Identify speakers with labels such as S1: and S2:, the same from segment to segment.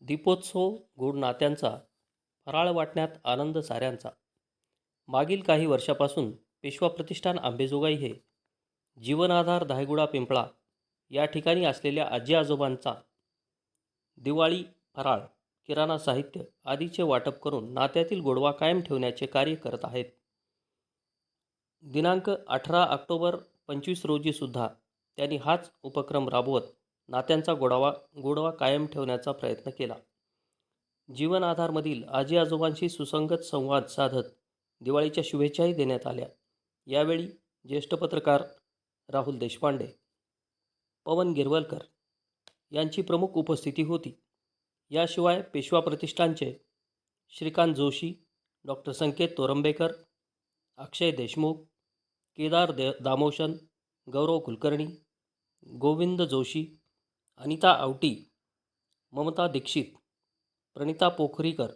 S1: दीपोत्सव गोड नात्यांचा, फराळ वाटण्यात आनंद साऱ्यांचा. मागील काही वर्षापासून पेशवा प्रतिष्ठान अंबेजोगाई हे जीवनाधार धायगुडा पिंपळा या ठिकाणी असलेल्या आजी आजोबांचा दिवाळी फराळ, किराणा साहित्य आदीचे वाटप करून नात्यातील गोडवा कायम ठेवण्याचे कार्य करत आहेत. दिनांक 18 ऑक्टोबर 25 रोजी सुद्धा त्यांनी हाच उपक्रम राबवत नात्यांचा गोडवा कायम ठेवण्याचा प्रयत्न केला. जीवन आधारमधील आजी आजोबांशी सुसंगत संवाद साधत दिवाळीच्या शुभेच्छाही देण्यात आल्या. यावेळी ज्येष्ठ पत्रकार राहुल देशपांडे, पवन गिरवलकर यांची प्रमुख उपस्थिती होती. याशिवाय पेशवा प्रतिष्ठानचे श्रीकांत जोशी, डॉक्टर संकेत तोरंबेकर, अक्षय देशमुख, केदार दामोशन, गौरव कुलकर्णी, गोविंद जोशी, अनिता आवटी, ममता दीक्षित, प्रणिता पोखरीकर,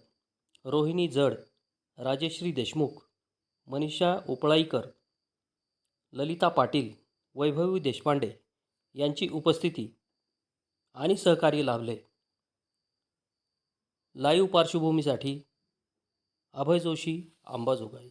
S1: रोहिणी जड, राजेश्री देशमुख, मनीषा उपळाईकर, ललिता पाटील, वैभवी देशपांडे यांची उपस्थिती आणि सहकार्य लाभले. लाईव्ह पार्श्वभूमीसाठी अभय जोशी, अंबाजोगाई.